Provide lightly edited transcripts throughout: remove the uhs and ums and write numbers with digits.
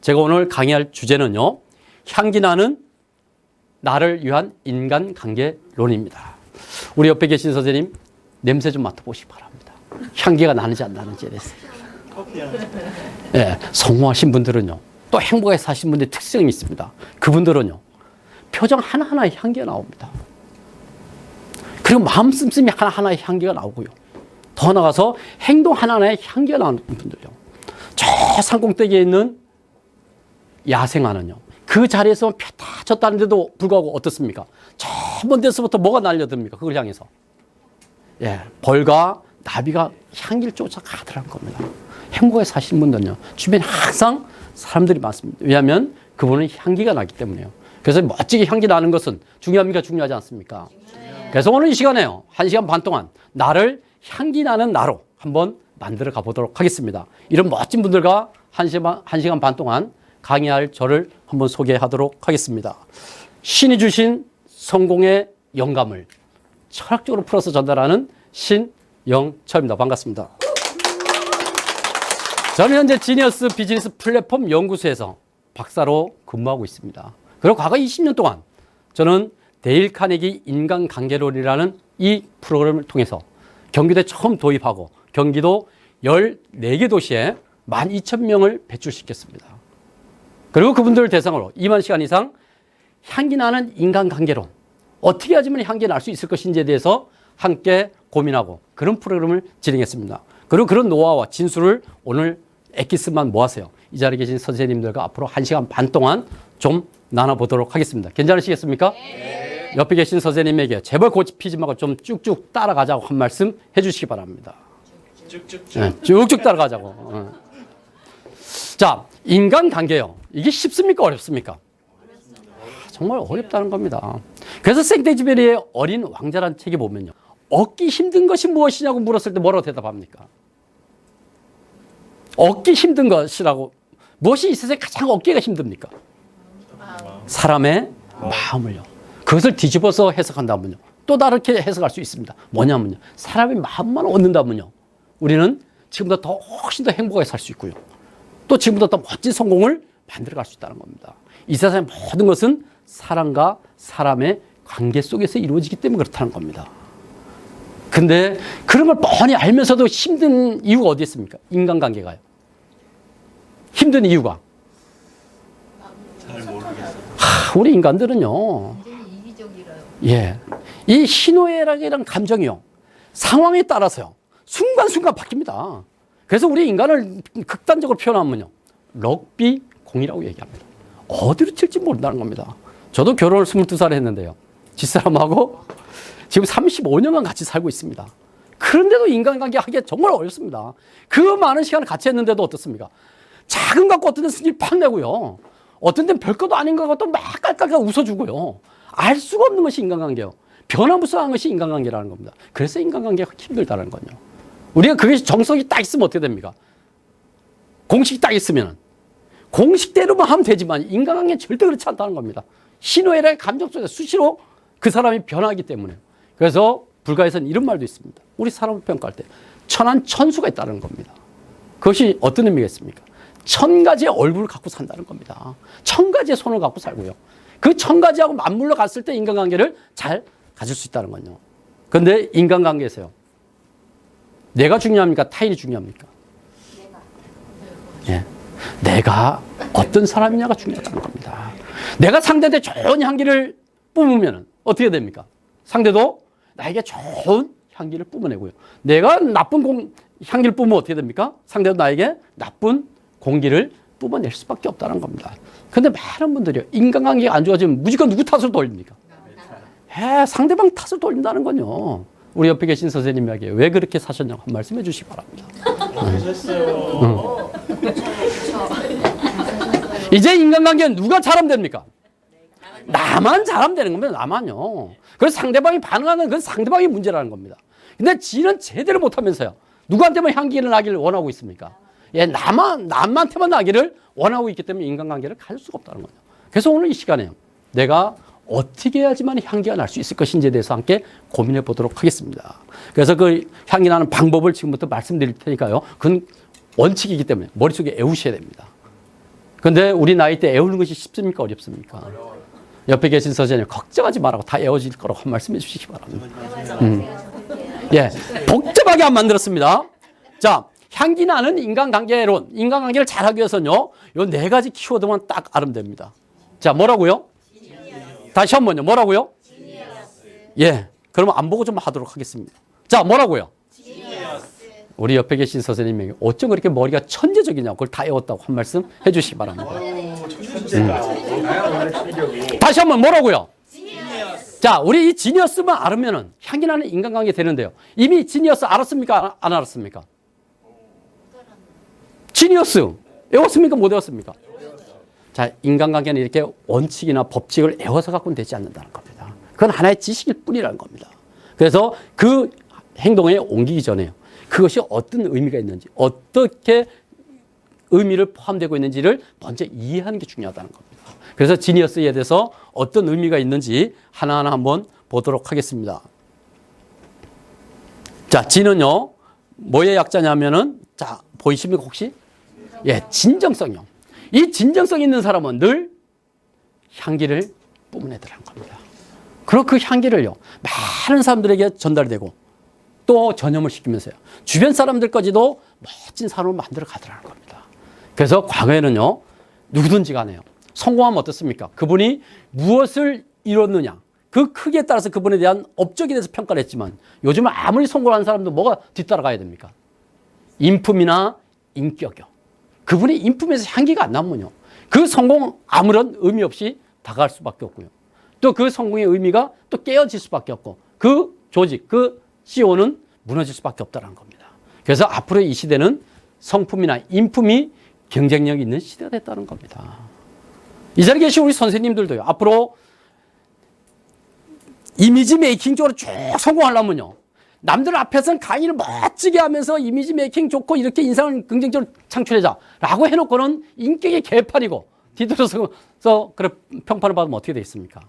제가 오늘 강의할 주제는요, 향기 나는 나를 위한 인간관계론입니다. 우리 옆에 계신 선생님 냄새 좀 맡아보시기 바랍니다. 향기가 나는지 안 나는지에 대해서. 예, 성공하신 분들은요, 또 행복하게 사신 분들의 특성이 있습니다. 그분들은요, 표정 하나하나에 향기가 나옵니다. 그리고 마음 씀씀이 하나하나에 향기가 나오고요. 더 나아가서 행동 하나하나에 향기가 나오는 분들요. 저 산꼭대기에 있는 야생화는요, 그 자리에서 폈다 졌다는데도 불구하고 어떻습니까? 저 먼 데서부터 뭐가 날려듭니까? 그걸 향해서. 예, 벌과 나비가 향기를 쫓아가더라는 겁니다. 행복하게 사시는 분들은요, 주변에 항상 사람들이 많습니다. 왜냐하면 그분은 향기가 나기 때문에요. 그래서 멋지게 향기 나는 것은 중요합니까? 중요하지 않습니까? 그래서 오늘 이 시간에요, 1시간 반 동안 나를 향기 나는 나로 한번 만들어 가보도록 하겠습니다. 이런 멋진 분들과 1시간 반 동안 강의할 저를 한번 소개하도록 하겠습니다. 신이 주신 성공의 영감을 철학적으로 풀어서 전달하는 신영철입니다. 반갑습니다. 저는 현재 지니어스 비즈니스 플랫폼 연구소에서 박사로 근무하고 있습니다. 그리고 과거 20년 동안 저는 데일 카네기 인간관계론이라는 이 프로그램을 통해서 경기도에 처음 도입하고 경기도 14개 도시에 12,000명을 배출시켰습니다. 그리고 그분들을 대상으로 2만 시간 이상 향기 나는 인간관계론, 어떻게 하면 향기 날 수 있을 것인지에 대해서 함께 고민하고 그런 프로그램을 진행했습니다. 그리고 그런 노하우와 진술을 오늘 엑기스만 모아서요, 이 자리에 계신 선생님들과 앞으로 1시간 반 동안 좀 나눠보도록 하겠습니다. 괜찮으시겠습니까? 네. 옆에 계신 선생님에게 제발 고집피지 말고 좀 쭉쭉 따라가자고 한 말씀 해주시기 바랍니다. 쭉쭉 따라가자고. 자, 인간관계요. 이게 쉽습니까? 어렵습니까? 정말 어렵다는 겁니다. 그래서 생테쥐베리의 어린 왕자라는 책에 보면요, 얻기 힘든 것이 무엇이냐고 물었을 때 뭐라고 대답합니까? 얻기 힘든 것이라고, 무엇이 이 세상에 가장 얻기가 힘듭니까? 사람의 마음을요. 그것을 뒤집어서 해석한다면요, 또 다르게 해석할 수 있습니다. 뭐냐면요, 사람의 마음만 얻는다면요, 우리는 지금보다 더 훨씬 더 행복하게 살 수 있고요, 또 지금보다 더 멋진 성공을 만들어갈 수 있다는 겁니다. 이 세상의 모든 것은 사람과 사람의 관계 속에서 이루어지기 때문에 그렇다는 겁니다. 근데 그런 걸 뻔히 알면서도 힘든 이유가 어디 있습니까? 인간관계가요. 힘든 이유가. 잘 모르겠어요. 우리 인간들은요, 예, 이 희노애락이라는 감정이요, 상황에 따라서요, 순간순간 바뀝니다. 그래서 우리 인간을 극단적으로 표현하면요, 럭비 공이라고 얘기합니다. 어디로 튈지 모른다는 겁니다. 저도 결혼을 22살에 했는데요, 집사람하고 지금 35년간 같이 살고 있습니다. 그런데도 인간관계 하기가 정말 어렵습니다. 그 많은 시간을 같이 했는데도 어떻습니까? 작은 것 같고 어떤 데는 승질 팍 내고요, 어떤 데는 별것도 아닌 것 같고 막 깔깔깔 웃어주고요. 알 수가 없는 것이 인간관계예요. 변화무쌍한 것이 인간관계라는 겁니다. 그래서 인간관계가 힘들다는 거죠. 우리가 그게 정석이 딱 있으면 어떻게 됩니까? 공식이 딱 있으면 공식대로만 하면 되지만 인간관계는 절대 그렇지 않다는 겁니다. 신호애락의 감정 속에서 수시로 그 사람이 변하기 때문에. 그래서 불가에서는 이런 말도 있습니다. 우리 사람을 평가할 때 천한천수가 있다는 겁니다. 그것이 어떤 의미가 있습니까? 1000가지의 얼굴을 갖고 산다는 겁니다. 1000가지의 손을 갖고 살고요, 그 1000가지하고 맞물러 갔을 때 인간관계를 잘 가질 수 있다는 거죠. 그런데 인간관계에서요, 내가 중요합니까? 타인이 중요합니까? 예, 내가 어떤 사람이냐가 중요하다는 겁니다. 내가 상대한테 좋은 향기를 뿜으면 어떻게 됩니까? 상대도 나에게 좋은 향기를 뿜어내고요, 내가 나쁜 향기를 뿜으면 어떻게 됩니까? 상대도 나에게 나쁜 공기를 뿜어낼 수밖에 없다는 겁니다. 그런데 많은 분들이요, 인간관계가 안 좋아지면 무조건 누구 탓을 돌립니까? 상대방 탓을 돌린다는 거요. 우리 옆에 계신 선생님에게 왜 그렇게 사셨냐고 한 말씀 해주시기 바랍니다. 이제 인간관계는 누가 잘하면 됩니까? 나만 잘하면 되는 겁니다. 나만요. 그래서 상대방이 반응하는 건 상대방의 문제라는 겁니다. 근데 지는 제대로 못하면서요, 누구한테만 향기를 나기를 원하고 있습니까? 예, 남한테만 나기를 원하고 있기 때문에 인간관계를 가질 수가 없다는 거죠. 그래서 오늘 이 시간에요, 내가 어떻게 해야지만 향기가 날 수 있을 것인지에 대해서 함께 고민해 보도록 하겠습니다. 그래서 그 향기 나는 방법을 지금부터 말씀드릴 테니까요, 그건 원칙이기 때문에 머릿속에 외우셔야 됩니다. 근데 우리 나이 때 애우는 것이 쉽습니까? 어렵습니까? 옆에 계신 선생님 걱정하지 말라고 다 애워질 거라고 한 말씀 해주시기 바랍니다. 예, 복잡하게 안 만들었습니다. 자, 향기 나는 인간관계론. 인간관계를 잘하기 위해서는요, 요 4가지 키워드만 딱 알으면 됩니다. 자, 뭐라고요? 다시 한 번요. 뭐라고요? 예, 그러면 안 보고 좀 하도록 하겠습니다. 자, 뭐라고요? 우리 옆에 계신 선생님에게 어쩜 그렇게 머리가 천재적이냐고 그걸 다 외웠다고 한 말씀 해주시기 바랍니다. 다시 한번 뭐라고요? 자, 우리 이 지니어스만 알으면은 향기 나는 인간관계 되는데요. 이미 지니어스 알았습니까? 안 알았습니까? 지니어스 외웠습니까? 못 외웠습니까? 자, 인간관계는 이렇게 원칙이나 법칙을 외워서 갖고는 되지 않는다는 겁니다. 그건 하나의 지식일 뿐이라는 겁니다. 그래서 그 행동에 옮기기 전에요. 그것이 어떤 의미가 있는지, 어떻게 의미를 포함되고 있는지를 먼저 이해하는 게 중요하다는 겁니다. 그래서 지니어스에 대해서 어떤 의미가 있는지 하나하나 한번 보도록 하겠습니다. 자, 지는요, 뭐의 약자냐면은, 자, 보이십니까, 혹시? 예, 진정성이요. 이 진정성 있는 사람은 늘 향기를 뿜어내더라는 겁니다. 그리고 그 향기를요, 많은 사람들에게 전달되고 또 전염을 시키면서요, 주변 사람들까지도 멋진 사람을 만들어 가더라는 겁니다. 그래서 과거에는요, 누구든지 간에요, 성공하면 어떻습니까? 그분이 무엇을 이뤘느냐, 그 크기에 따라서 그분에 대한 업적에 대해서 평가를 했지만 요즘은 아무리 성공한 사람도 뭐가 뒤따라가야 됩니까? 인품이나 인격이요. 그분의 인품에서 향기가 안 나면요, 그 성공 아무런 의미 없이 다가갈 수밖에 없고요. 또 그 성공의 의미가 또 깨어질 수밖에 없고 그 조직, 그 CEO는 무너질 수밖에 없다는 겁니다. 그래서 앞으로 이 시대는 성품이나 인품이 경쟁력 있는 시대가 됐다는 겁니다. 이 자리에 계신 우리 선생님들도요, 앞으로 이미지 메이킹 쪽으로 쭉 성공하려면요, 남들 앞에서는 강의를 멋지게 하면서 이미지 메이킹 좋고 이렇게 인상을 긍정적으로 창출하자라고 해놓고는 인격이 개판이고 뒤돌아서 그래 평판을 받으면 어떻게 되겠습니까?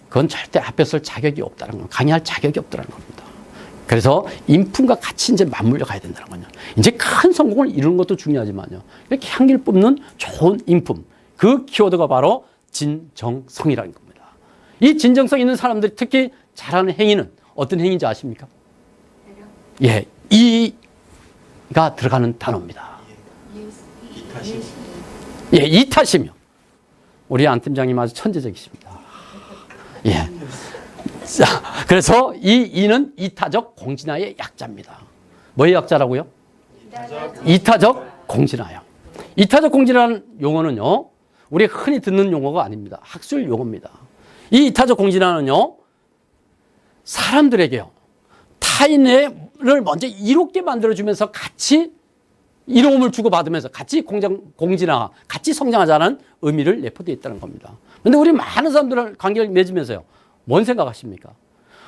그건 절대 앞에 설 자격이 없다는 겁니다. 강의할 자격이 없다는 겁니다. 그래서 인품과 같이 이제 맞물려 가야 된다는 거죠. 이제 큰 성공을 이루는 것도 중요하지만요, 이렇게 향기를 뿜는 좋은 인품, 그 키워드가 바로 진정성이라는 겁니다. 이 진정성 있는 사람들이 특히 잘하는 행위는 어떤 행위인지 아십니까? 예, 이가 들어가는 단어입니다. 예, 이타심이요. 우리 안 팀장님 아주 천재적이십니다. 예. 자, 그래서 이는 이타적 공진화의 약자입니다. 뭐의 약자라고요? 이타적 공진화요. 이타적 공진화라는 용어는요, 우리가 흔히 듣는 용어가 아닙니다. 학술 용어입니다. 이 이타적 공진화는요, 사람들에게요, 타인을 먼저 이롭게 만들어주면서 같이 이로움을 주고받으면서 같이 공진화, 같이 성장하자는 의미를 내포되어 있다는 겁니다. 그런데 우리 많은 사람들을 관계를 맺으면서요, 뭔 생각하십니까?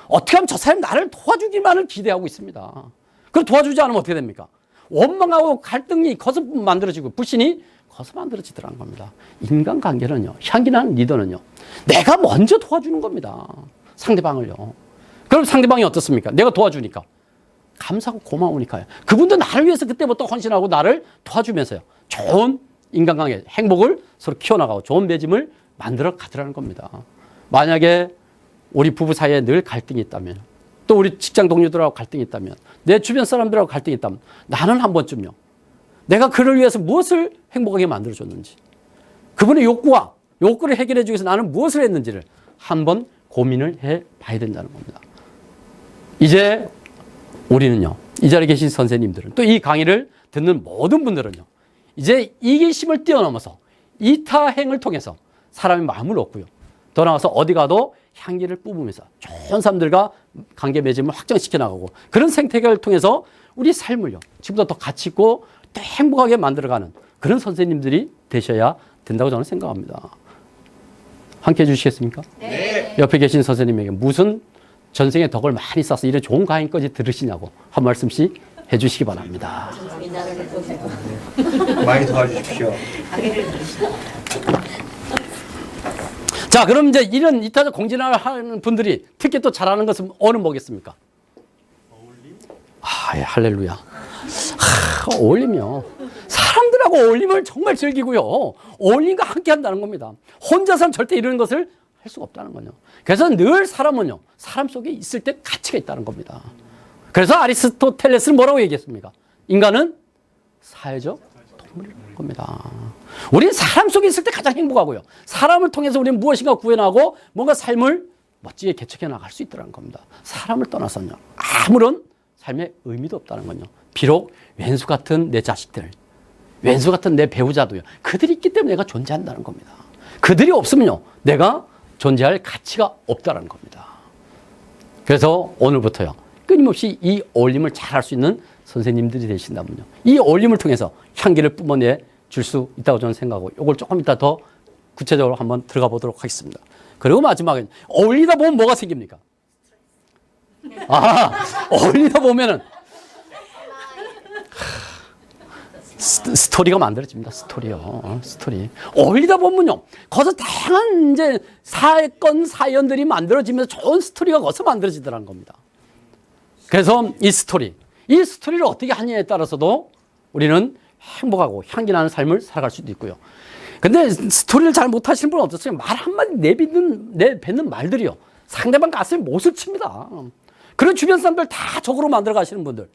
어떻게 하면 저 사람이 나를 도와주기만을 기대하고 있습니다. 그걸 도와주지 않으면 어떻게 됩니까? 원망하고 갈등이 거서 만들어지고 불신이 거서 만들어지더라는 겁니다. 인간관계는요, 향기나는 리더는요, 내가 먼저 도와주는 겁니다. 상대방을요. 그럼 상대방이 어떻습니까? 내가 도와주니까 감사하고 고마우니까요. 그분도 나를 위해서 그때부터 헌신하고 나를 도와주면서요, 좋은 인간관계, 행복을 서로 키워나가고 좋은 맺음을 만들어 가더라는 겁니다. 만약에 우리 부부 사이에 늘 갈등이 있다면, 또 우리 직장 동료들하고 갈등이 있다면, 내 주변 사람들하고 갈등이 있다면, 나는 한 번쯤요, 내가 그를 위해서 무엇을 행복하게 만들어줬는지, 그분의 욕구를 해결해 주기 위해서 나는 무엇을 했는지를 한번 고민을 해 봐야 된다는 겁니다. 이제 우리는요, 이 자리에 계신 선생님들은, 또 이 강의를 듣는 모든 분들은요, 이제 이기심을 뛰어넘어서 이타행을 통해서 사람의 마음을 얻고요, 더 나아가서 어디 가도 향기를 뿜으면서 좋은 사람들과 관계 맺음을 확장시켜 나가고, 그런 생태계를 통해서 우리 삶을요, 지금보다 더 가치 있고 더 행복하게 만들어가는 그런 선생님들이 되셔야 된다고 저는 생각합니다. 함께 해주시겠습니까? 네. 옆에 계신 선생님에게 무슨 전생의 덕을 많이 쌓아서 이런 좋은 강의까지 들으시냐고 한 말씀씩 해주시기 바랍니다. 많이 도와주십시오. 자, 그럼 이제 이런 이타적 공진화를 하는 분들이 특히 또 잘하는 것은 어느 뭐겠습니까? 어울림? 아, 예, 할렐루야. 어울림이요. 사람들하고 하나님하고 어울림을 정말 즐기고요. 어울림과 함께 한다는 겁니다. 혼자서는 절대 이런 것을 할 수가 없다는 거죠. 그래서 늘 사람은요, 사람 속에 있을 때 가치가 있다는 겁니다. 그래서 아리스토텔레스는 뭐라고 얘기했습니까? 인간은 사회적 동물이라는 겁니다. 우리는 사람 속에 있을 때 가장 행복하고요. 사람을 통해서 우리는 무엇인가 구현하고 뭔가 삶을 멋지게 개척해 나갈 수 있다는 겁니다. 사람을 떠나서는요, 아무런 삶에 의미도 없다는 건요. 비록 왼수 같은 내 자식들, 왼수 같은 내 배우자도요, 그들이 있기 때문에 내가 존재한다는 겁니다. 그들이 없으면요, 내가 존재할 가치가 없다는 겁니다. 그래서 오늘부터요, 끊임없이 이 어울림을 잘할 수 있는 선생님들이 되신다면요, 이 어울림을 통해서 향기를 뿜어내 줄 수 있다고 저는 생각하고, 이걸 조금 이따 더 구체적으로 한번 들어가 보도록 하겠습니다. 그리고 마지막에 어울리다 보면 뭐가 생깁니까? 어울리다 보면은 스토리가 만들어집니다. 스토리요. 스토리. 어울리다 보면요, 거기서 다양한 이제 사건, 사연들이 만들어지면서 좋은 스토리가 거기서 만들어지더라는 겁니다. 그래서 이 스토리를 어떻게 하느냐에 따라서도 우리는 행복하고 향기 나는 삶을 살아갈 수도 있고요. 근데 스토리를 잘 못하시는 분은 어떠세요? 말 한마디 내뱉는 말들이요, 상대방 가슴에 못을 칩니다. 그리고 주변 사람들 다 적으로 만들어 가시는 분들.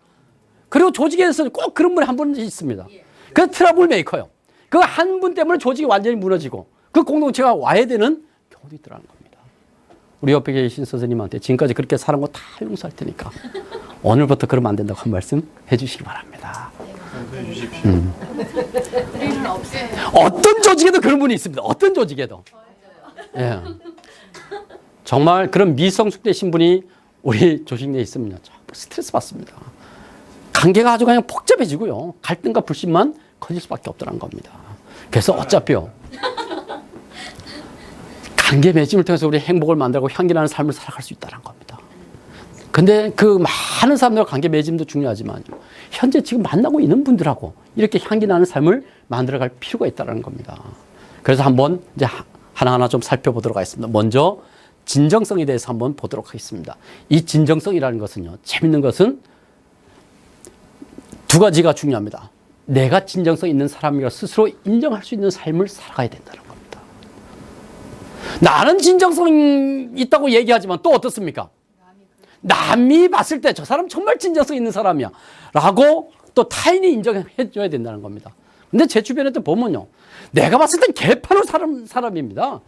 그리고 조직에서는 꼭 그런 분이 한 분 있습니다. 그 트러블 메이커요. 그 한 분 때문에 조직이 완전히 무너지고 그 공동체가 와야 되는 경우도 있더라는 겁니다. 우리 옆에 계신 선생님한테 지금까지 그렇게 살은 거 다 용서할 테니까 오늘부터 그러면 안 된다고 한 말씀 해주시기 바랍니다. 어떤 조직에도 그런 분이 있습니다. 어떤 조직에도. 예. 정말 그런 미성숙되신 분이 우리 조직 내에 있으면 스트레스 받습니다. 관계가 아주 그냥 복잡해지고요, 갈등과 불신만 커질 수밖에 없다는 겁니다. 그래서 어차피요, 관계 맺음을 통해서 우리 행복을 만들고 향기나는 삶을 살아갈 수 있다는 겁니다. 근데 그 많은 사람들과 관계 맺음도 중요하지만 현재 지금 만나고 있는 분들하고 이렇게 향기나는 삶을 만들어갈 필요가 있다는 겁니다. 그래서 한번 이제 하나하나 좀 살펴보도록 하겠습니다. 먼저 진정성에 대해서 한번 보도록 하겠습니다. 이 진정성이라는 것은요, 재밌는 것은 두 가지가 중요합니다. 내가 진정성 있는 사람이라 스스로 인정할 수 있는 삶을 살아가야 된다는 겁니다. 나는 진정성 있다고 얘기하지만 또 어떻습니까? 남이 봤을 때 저 사람 정말 진정성 있는 사람이야 라고 또 타인이 인정해 줘야 된다는 겁니다. 근데 제 주변에도 보면요, 내가 봤을 땐 개판으로 사람입니다.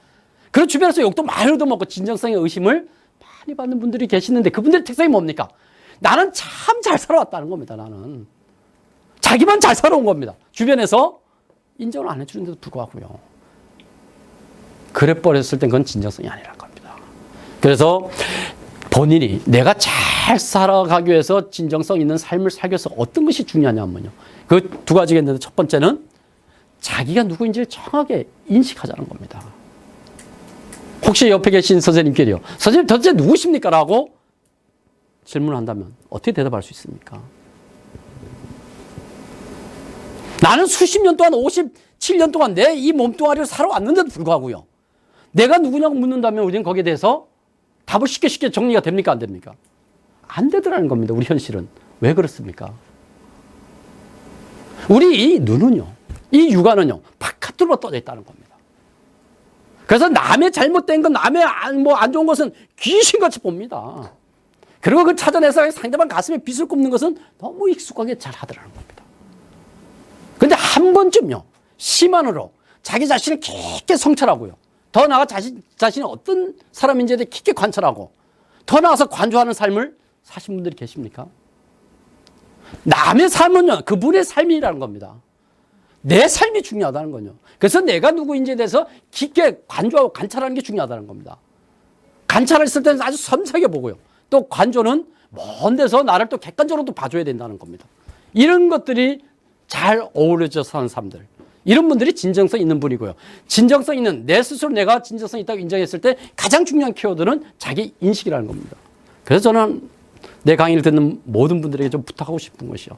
그런 주변에서 욕도 많이 얻어먹고 진정성의 의심을 많이 받는 분들이 계시는데 그분들의 특성이 뭡니까? 나는 참 잘 살아왔다는 겁니다. 나는 자기만 잘 살아온 겁니다. 주변에서 인정을 안 해주는데도 불구하고요. 그래 버렸을 땐 그건 진정성이 아니라는 겁니다. 그래서 본인이 내가 잘 살아가기 위해서 진정성 있는 삶을 살기 위해서 어떤 것이 중요하냐면요, 그 두 가지가 있는데 첫 번째는 자기가 누구인지를 정확하게 인식하자는 겁니다. 혹시 옆에 계신 선생님끼리요, 선생님 도대체 누구십니까? 라고 질문을 한다면 어떻게 대답할 수 있습니까? 나는 수십 년 동안 57년 동안 내 이 몸뚱아리를 살아왔는데도 불구하고요, 내가 누구냐고 묻는다면 우리는 거기에 대해서 답을 쉽게 정리가 됩니까? 안 됩니까? 안 되더라는 겁니다. 우리 현실은. 왜 그렇습니까? 우리 이 눈은요, 이 육안은요, 바깥으로 떠져 있다는 겁니다. 그래서 남의 잘못된 건, 남의 안 좋은 것은 귀신같이 봅니다. 그리고 그걸 찾아내서 상대방 가슴에 빗을 꼽는 것은 너무 익숙하게 잘 하더라는 겁니다. 근데 한 번쯤요, 심한으로 자기 자신을 깊게 성찰하고요, 더 나아가 자신이 어떤 사람인지에 대해 깊게 관찰하고 더 나아가서 관조하는 삶을 사신 분들이 계십니까? 남의 삶은요, 그분의 삶이라는 겁니다. 내 삶이 중요하다는 거죠. 그래서 내가 누구인지에 대해서 깊게 관조하고 관찰하는 게 중요하다는 겁니다. 관찰했을 때는 아주 섬세하게 보고요, 또 관조는 먼 데서 나를 또 객관적으로 또 봐줘야 된다는 겁니다. 이런 것들이 잘 어우러져 사는 사람들, 이런 분들이 진정성 있는 분이고요. 진정성 있는, 내 스스로 내가 진정성 있다고 인정했을 때 가장 중요한 키워드는 자기 인식이라는 겁니다. 그래서 저는 내 강의를 듣는 모든 분들에게 좀 부탁하고 싶은 것이요,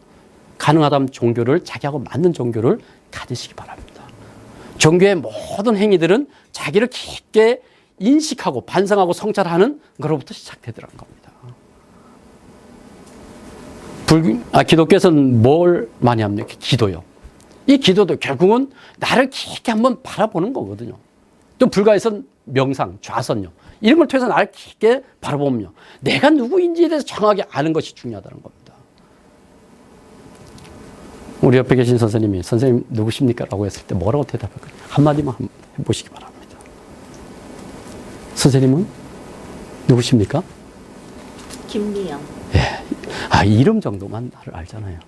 가능하다면 종교를, 자기하고 맞는 종교를 가지시기 바랍니다. 종교의 모든 행위들은 자기를 깊게 인식하고 반성하고 성찰하는 것으로부터 시작되더라는 겁니다. 기독교에서는 뭘 많이 합니까? 기도요. 이 기도도 결국은 나를 깊게 한번 바라보는 거거든요. 또 불가에선 명상, 좌선요. 이런 걸 통해서 나를 깊게 바라보면요. 내가 누구인지에 대해서 정확하게 아는 것이 중요하다는 겁니다. 우리 옆에 계신 선생님이 선생님 누구십니까? 라고 했을 때 뭐라고 대답할까요? 한마디만 해보시기 바랍니다. 선생님은 누구십니까? 김미영. 아, 이름 정도만 나를 알잖아요.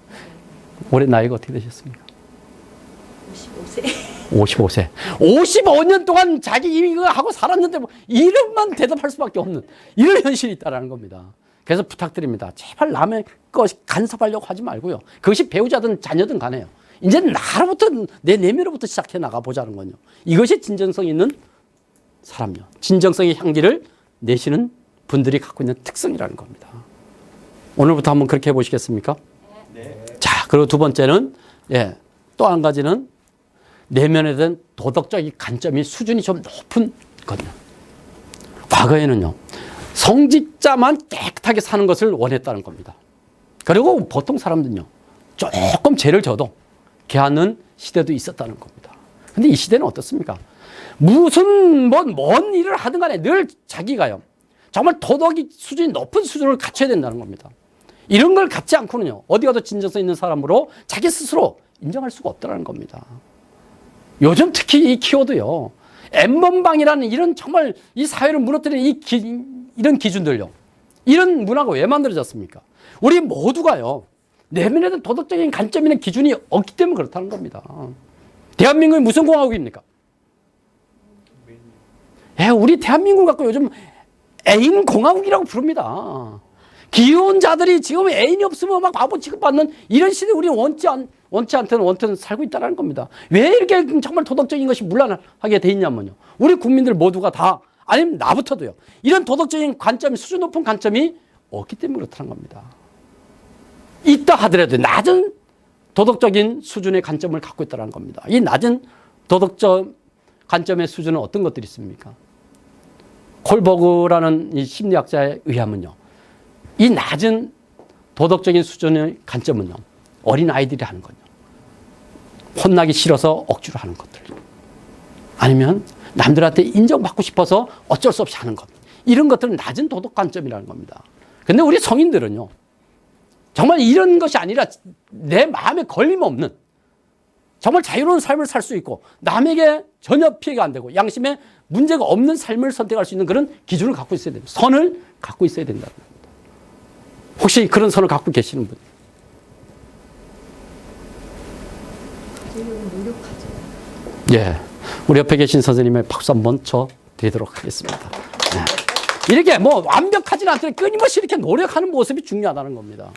올해 나이가 어떻게 되셨습니까? 55세. 55세. 55년 동안 자기 이거 하고 살았는데 뭐 이름만 대답할 수밖에 없는 이런 현실이 있다는 겁니다. 그래서 부탁드립니다. 제발 남의 것 간섭하려고 하지 말고요. 그것이 배우자든 자녀든 간에요. 이제 나로부터 내 내면으로부터 시작해 나가 보자는 건요. 이것이 진정성 있는 사람요. 진정성의 향기를 내시는 분들이 갖고 있는 특성이라는 겁니다. 오늘부터 한번 그렇게 해보시겠습니까? 네. 자, 그리고 두 번째는 또 한 가지는 내면에 대한 도덕적인 관점이 수준이 좀 높은 거든요. 과거에는요, 성직자만 깨끗하게 사는 것을 원했다는 겁니다. 그리고 보통 사람들은요, 조금 죄를 져도 개하는 시대도 있었다는 겁니다. 근데 이 시대는 어떻습니까? 무슨 먼 일을 하든 간에 늘 자기가요, 정말 도덕이 수준이 높은 수준을 갖춰야 된다는 겁니다. 이런 걸 갖지 않고는요, 어디 가도 진정성 있는 사람으로 자기 스스로 인정할 수가 없다는 겁니다. 요즘 특히 이 키워드요, N번방이라는 이런 정말 이 사회를 무너뜨리는 이런 기준들요, 이런 문화가 왜 만들어졌습니까? 우리 모두가요, 내면에 대한 도덕적인 관점이나 기준이 없기 때문에 그렇다는 겁니다. 대한민국이 무슨 공화국입니까? 우리 대한민국을 갖고 요즘 애인 공화국이라고 부릅니다. 기혼자들이 지금 애인이 없으면 막 바보 취급받는 이런 시대에 우리는 원치 않든 살고 있다는 겁니다. 왜 이렇게 정말 도덕적인 것이 문란하게 돼 있냐면요, 우리 국민들 모두가 다, 아니면 나부터도요, 이런 도덕적인 관점이, 수준 높은 관점이 없기 때문에 그렇다는 겁니다. 있다 하더라도 낮은 도덕적인 수준의 관점을 갖고 있다는 겁니다. 이 낮은 도덕적 관점의 수준은 어떤 것들이 있습니까? 콜버그라는 이 심리학자에 의하면요, 이 낮은 도덕적인 수준의 관점은요, 어린 아이들이 하는 거죠. 혼나기 싫어서 억지로 하는 것들, 아니면 남들한테 인정받고 싶어서 어쩔 수 없이 하는 것, 이런 것들은 낮은 도덕 관점이라는 겁니다. 근데 우리 성인들은요, 정말 이런 것이 아니라 내 마음에 걸림없는 정말 자유로운 삶을 살 수 있고 남에게 전혀 피해가 안 되고 양심에 문제가 없는 삶을 선택할 수 있는 그런 기준을 갖고 있어야 됩니다. 선을 갖고 있어야 된다는 겁니다. 혹시 그런 선을 갖고 계시는 분? 노력하죠. 예, 우리 옆에 계신 선생님의 박수 한번 쳐 드리도록 하겠습니다. 네. 이렇게 뭐 완벽하지는 않더라도 끊임없이 이렇게 노력하는 모습이 중요하다는 겁니다.